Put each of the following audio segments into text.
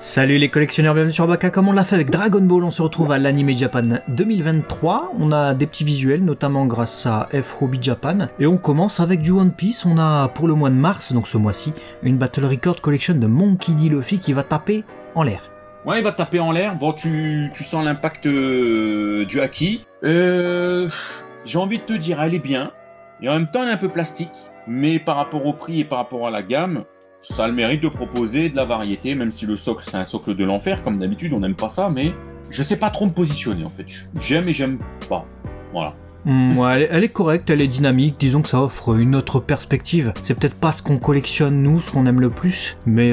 Salut les collectionneurs, bienvenue sur Baka. Comme on l'a fait avec Dragon Ball, on se retrouve à l'Anime Japan 2023. On a des petits visuels, notamment grâce à F Hobby Japan. Et on commence avec du One Piece. On a pour le mois de mars, donc ce mois-ci, une Battle Record Collection de Monkey D. Luffy qui va taper en l'air. Ouais, il va taper en l'air. Bon, tu sens l'impact du haki. J'ai envie de te dire, elle est bien. Et en même temps, elle est un peu plastique. Mais par rapport au prix et par rapport à la gamme, ça a le mérite de proposer de la variété, même si le socle, c'est un socle de l'enfer, comme d'habitude, on n'aime pas ça, mais je sais pas trop me positionner, en fait. J'aime et j'aime pas. Voilà. Ouais, elle est correcte, elle est dynamique, disons que ça offre une autre perspective. C'est peut-être pas ce qu'on collectionne nous, ce qu'on aime le plus, mais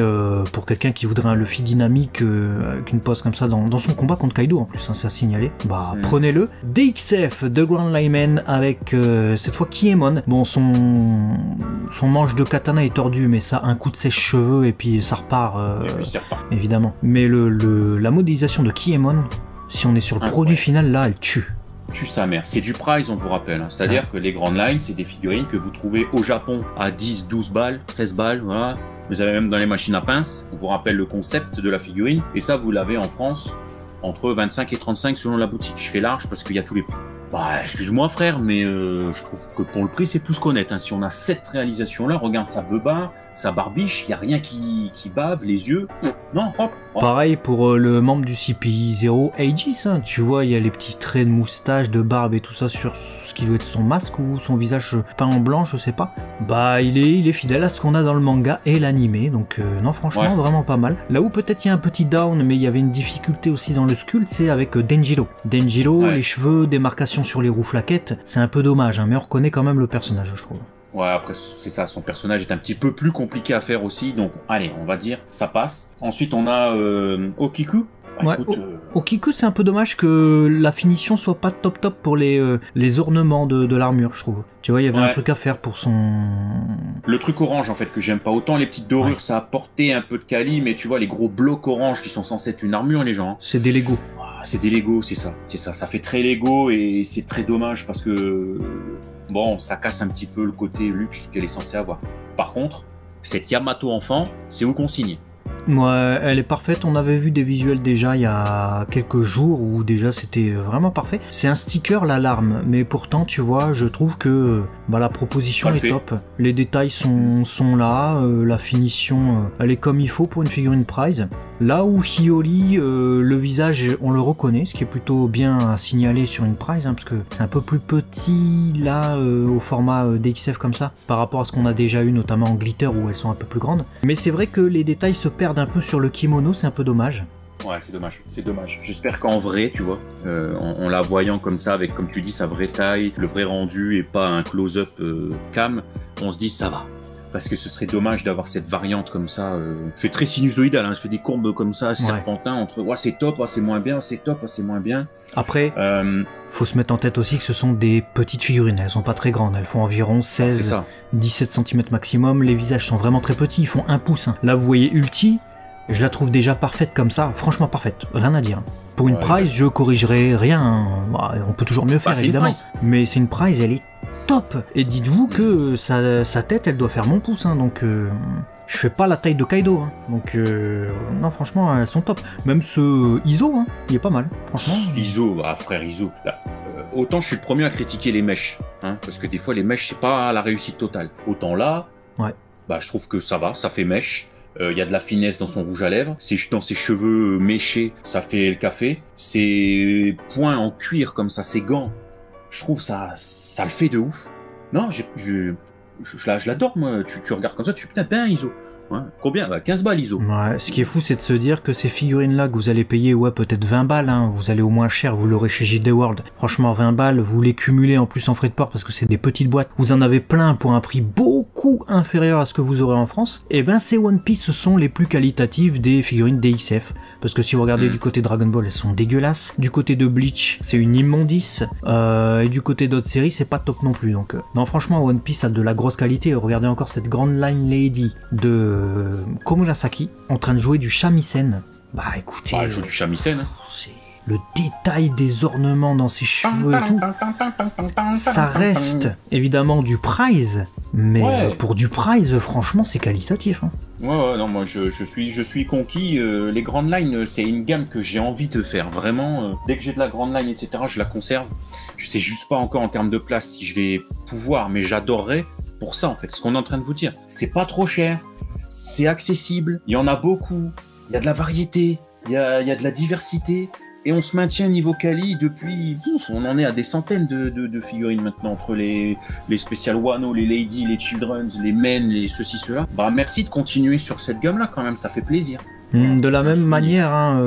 pour quelqu'un qui voudrait un Luffy dynamique avec une pose comme ça dans son combat contre Kaido en plus, hein, c'est à signaler, bah prenez-le. DXF, The Grand Layman avec cette fois Kiemon. Bon, son manche de katana est tordu, mais ça, un coup de sèche-cheveux et puis ça repart, évidemment. Mais la modélisation de Kiemon, si on est sur le produit final, là, elle tue. Tue sa mère. C'est du prize, on vous rappelle. Hein. C'est-à-dire que les Grand Line, c'est des figurines que vous trouvez au Japon à 10, 12 balles, 13 balles, voilà. Vous avez même dans les machines à pince. On vous rappelle le concept de la figurine. Et ça, vous l'avez en France entre 25 et 35 selon la boutique. Je fais large parce qu'il y a tous les prix. Bah, excuse-moi frère, mais je trouve que pour le prix, c'est plus qu'honnête. Hein. Si on a cette réalisation-là, regarde sa beubare, sa barbiche, il n'y a rien qui bave, les yeux, non, propre. Pareil pour le membre du CPI-0, Aegis, hein. Tu vois, il y a les petits traits de moustache, de barbe et tout ça sur ce qui doit être son masque ou son visage peint en blanc, je sais pas. Bah, il est fidèle à ce qu'on a dans le manga et l'animé, donc non, franchement, vraiment pas mal. Là où peut-être il y a un petit down, mais il y avait une difficulté aussi dans le sculpt, c'est avec Denjiro. Denjiro, les cheveux, démarcation sur les rouflaquettes, c'est un peu dommage, hein, mais on reconnaît quand même le personnage, je trouve. Ouais, après, c'est ça, son personnage est un petit peu plus compliqué à faire aussi, donc allez, on va dire, ça passe. Ensuite, on a Okiku. Bah, ouais, Okiku, c'est un peu dommage que la finition soit pas top pour les ornements de l'armure, je trouve. Tu vois, il y avait un truc à faire pour son... Le truc orange, en fait, que j'aime pas. Autant les petites dorures, ça a apporté un peu de quali, mais tu vois, les gros blocs orange qui sont censés être une armure, les gens. Hein. C'est des Lego. C'est des Lego, c'est ça. Ça fait très Lego et c'est très dommage parce que... Bon, ça casse un petit peu le côté luxe qu'elle est censée avoir. Par contre, cette Yamato enfant, c'est où qu'on signe. Ouais, elle est parfaite. On avait vu des visuels déjà il y a quelques jours où déjà c'était vraiment parfait. C'est un sticker l'alarme, mais pourtant tu vois, je trouve que la proposition est top. Les détails sont là, la finition elle est comme il faut pour une figurine prize. Là où Hiyori, le visage on le reconnaît, ce qui est plutôt bien à signaler sur une prize, hein, parce que c'est un peu plus petit là au format DXF comme ça, par rapport à ce qu'on a déjà eu notamment en glitter où elles sont un peu plus grandes. Mais c'est vrai que les détails se perdent un peu sur le kimono, c'est un peu dommage. Ouais, c'est dommage. J'espère qu'en vrai, tu vois, en la voyant comme ça, avec, comme tu dis, sa vraie taille, le vrai rendu et pas un close-up cam, on se dit ça va. Parce que ce serait dommage d'avoir cette variante comme ça, fait très sinusoïdal, hein, se fait des courbes comme ça, serpentin, entre c'est top, c'est moins bien, c'est top, c'est moins bien. Après, faut se mettre en tête aussi que ce sont des petites figurines, elles sont pas très grandes, elles font environ 16-17 cm maximum, les visages sont vraiment très petits, ils font 1 pouce. Hein. Là vous voyez Ulti, je la trouve déjà parfaite comme ça, franchement parfaite, rien à dire. Pour une prize, je corrigerai rien, hein. On peut toujours mieux faire évidemment, mais c'est une prize, elle est top. Et dites-vous que sa tête, elle doit faire mon pouce, hein, donc je fais pas la taille de Kaido, hein, donc non franchement elles sont top. Même ce Iso, hein, il est pas mal, franchement. Iso, frère Iso. Là, autant je suis le premier à critiquer les mèches, hein, parce que des fois les mèches c'est pas la réussite totale. Autant là, je trouve que ça va, ça fait mèche. Il y a de la finesse dans son rouge à lèvres, dans ses cheveux méchés, ça fait le café. Ses poings en cuir comme ça, ses gants, je trouve ça le fait de ouf. Non, je l'adore moi, tu regardes comme ça, tu fais putain, Iso. Ouais. Combien 15 balles ISO. Ouais, ce qui est fou, c'est de se dire que ces figurines-là que vous allez payer, peut-être 20 balles, hein, vous allez au moins cher, vous l'aurez chez JD World. Franchement, 20 balles, vous les cumulez en plus en frais de port parce que c'est des petites boîtes. Vous en avez plein pour un prix beaucoup inférieur à ce que vous aurez en France. Et ben, ces One Piece sont les plus qualitatives des figurines DXF. Parce que si vous regardez du côté Dragon Ball, elles sont dégueulasses. Du côté de Bleach, c'est une immondice. Et du côté d'autres séries, c'est pas top non plus. Donc, non, franchement, One Piece a de la grosse qualité. Regardez encore cette Grand Line Lady de Komurasaki en train de jouer du shamisen. Bah écoutez, elle joue du shamisen. C'est le détail des ornements dans ses cheveux et tout. Ça reste évidemment du prize, mais pour du prize, franchement, c'est qualitatif. Hein. Ouais, non, moi je suis conquis. Les grandes lines, c'est une gamme que j'ai envie de faire vraiment. Dès que j'ai de la grande line, etc., je la conserve. Je sais juste pas encore en termes de place si je vais pouvoir, mais j'adorerais pour ça en fait. Ce qu'on est en train de vous dire, c'est pas trop cher, c'est accessible, il y en a beaucoup, il y a de la variété, il y a de la diversité. Et on se maintient niveau quali depuis... on en est à des centaines de figurines maintenant, entre les Special Wano, les Lady, les Children's, les Men, les ceci, cela. Bah merci de continuer sur cette gamme-là quand même, ça fait plaisir. De la même manière, hein,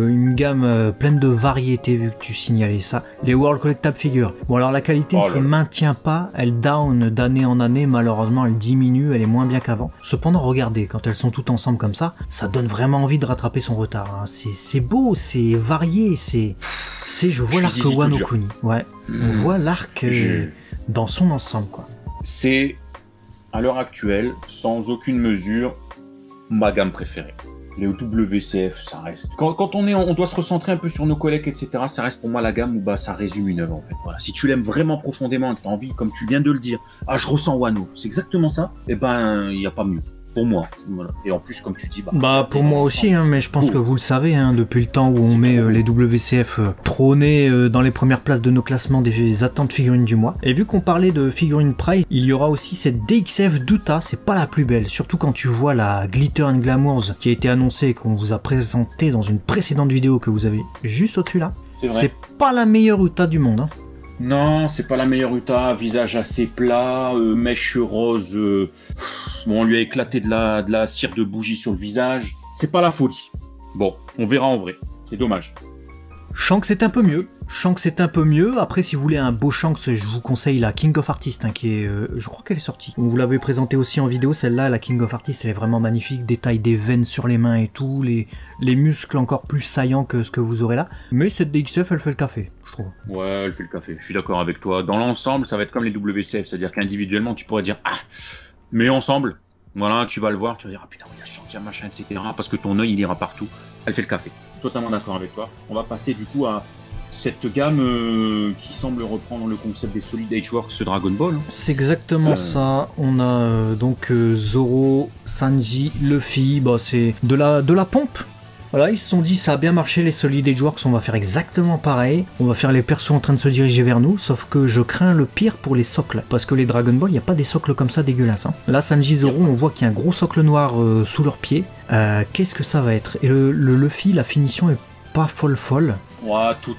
une gamme pleine de variétés, vu que tu signalais ça. Les World Collectable Figures. Bon alors la qualité ne se maintient pas, elle down d'année en année, malheureusement elle diminue, elle est moins bien qu'avant. Cependant regardez, quand elles sont toutes ensemble comme ça donne vraiment envie de rattraper son retard. Hein. C'est beau, c'est varié, je vois l'arc Wano Kuni. Ouais, on voit l'arc dans son ensemble quoi. C'est, à l'heure actuelle, sans aucune mesure, ma gamme préférée. Les WCF, ça reste... Quand on doit se recentrer un peu sur nos collègues, etc., ça reste pour moi la gamme où bah, ça résume une œuvre, en fait. Voilà. Si tu l'aimes vraiment profondément, tu as envie, comme tu viens de le dire, ah, je ressens Wano, c'est exactement ça, et ben, il n'y a pas mieux. Pour moi. Voilà. Et en plus, comme tu dis... Bah pour moi aussi, hein, mais je pense que vous le savez, hein, depuis le temps où on met les WCF trônés dans les premières places de nos classements des attentes figurines du mois. Et vu qu'on parlait de figurines Price, il y aura aussi cette DXF Duta, c'est pas la plus belle, surtout quand tu vois la Glitter and Glamours qui a été annoncée et qu'on vous a présentée dans une précédente vidéo que vous avez juste au-dessus là. C'est pas la meilleure Uta du monde. Hein. Non, c'est pas la meilleure Uta, visage assez plat, mèche rose, bon, on lui a éclaté de la cire de bougie sur le visage, c'est pas la folie. Bon, on verra en vrai, c'est dommage. Shanks c'est un peu mieux, après si vous voulez un beau Shanks, je vous conseille la King of Artists, hein, qui est, je crois qu'elle est sortie. On vous l'avait présentée aussi en vidéo, celle-là, la King of Artists, elle est vraiment magnifique, détail des veines sur les mains et tout, les muscles encore plus saillants que ce que vous aurez là. Mais cette DXF, elle fait le café, je trouve. Ouais, elle fait le café, je suis d'accord avec toi. Dans l'ensemble, ça va être comme les WCF, c'est-à-dire qu'individuellement, tu pourrais dire, ah, mais ensemble, voilà, tu vas le voir, tu vas dire, ah putain, il y a Shanks, machin, etc., parce que ton œil, il ira partout. Elle fait le café. Totalement d'accord avec toi. On va passer du coup à cette gamme qui semble reprendre le concept des Solid Edgeworks Dragon Ball. C'est exactement ça. On a donc Zoro, Sanji, Luffy. Bah, c'est de la pompe. Voilà, ils se sont dit ça a bien marché les Solid Edgeworks, on va faire exactement pareil. On va faire les persos en train de se diriger vers nous, sauf que je crains le pire pour les socles. Parce que les Dragon Ball, il n'y a pas des socles comme ça dégueulasses. Hein. Là, Sanji, Zoro, on voit qu'il y a un gros socle noir sous leurs pieds. Qu'est-ce que ça va être? Et le Luffy, la finition est pas folle. Ouais, tout.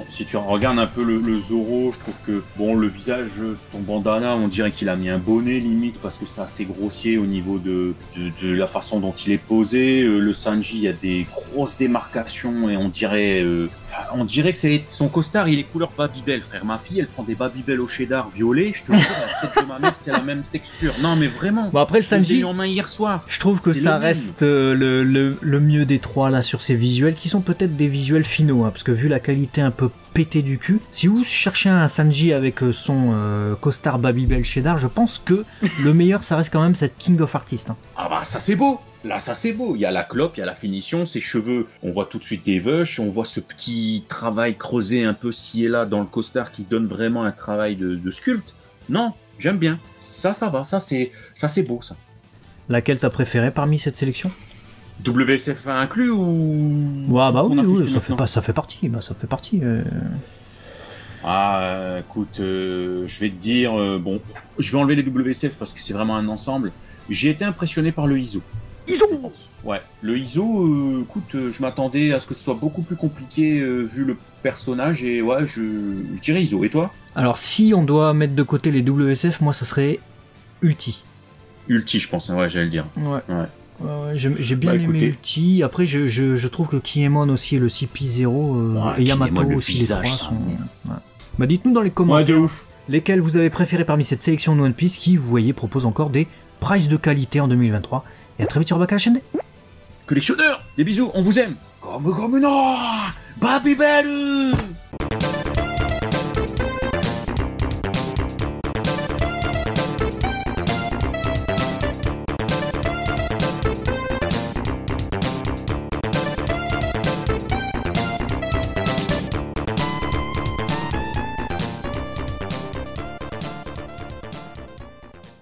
Si tu regardes un peu le Zoro, je trouve que bon, le visage, son bandana, on dirait qu'il a mis un bonnet limite parce que c'est assez grossier au niveau de la façon dont il est posé. Le Sanji, il y a des grosses démarcations et on dirait que c'est son costard, il est couleur Babybel, frère. Ma fille, elle prend des Babybel au cheddar violet. Je te jure, la tête de ma mère, c'est la même texture. Non, mais vraiment. Bon, après le Sanji, en main hier soir. Je trouve que ça reste le mieux des trois là sur ces visuels qui sont peut-être des visuels finaux, hein, parce que vu la qualité un peu pétée du cul, si vous cherchez un Sanji avec son costard Babybel cheddar, je pense que le meilleur, ça reste quand même cette King of Artists. Hein. Ah bah ça c'est beau. Là, ça c'est beau, il y a la clope, il y a la finition, ses cheveux, on voit tout de suite des vush, on voit ce petit travail creusé un peu ci et là dans le costard qui donne vraiment un travail de sculpte. Non, j'aime bien, ça va, ça c'est beau ça. Laquelle t'as préféré parmi cette sélection? WCF inclus ou... Ouais, bah oui, ça fait partie. Ah, écoute, je vais te dire, bon, je vais enlever les WCF parce que c'est vraiment un ensemble. J'ai été impressionné par le ISO. Ouais, le ISO, écoute, je m'attendais à ce que ce soit beaucoup plus compliqué vu le personnage et ouais, je dirais ISO. Et toi? Alors si on doit mettre de côté les WCF, moi ça serait Ulti. Ulti, je pense, hein, ouais, j'allais le dire. Ouais, j'ai bien aimé Ulti. Après, je trouve que Kiemon aussi et le CP0 et Yamato aussi, les trois sont... Ouais. Bah dites-nous dans les commentaires lesquels vous avez préféré parmi cette sélection de One Piece qui, vous voyez, propose encore des prices de qualité en 2023. Et à très vite sur Baka la chaîne. Collectionneurs, des bisous, on vous aime. Comme non, Babybel.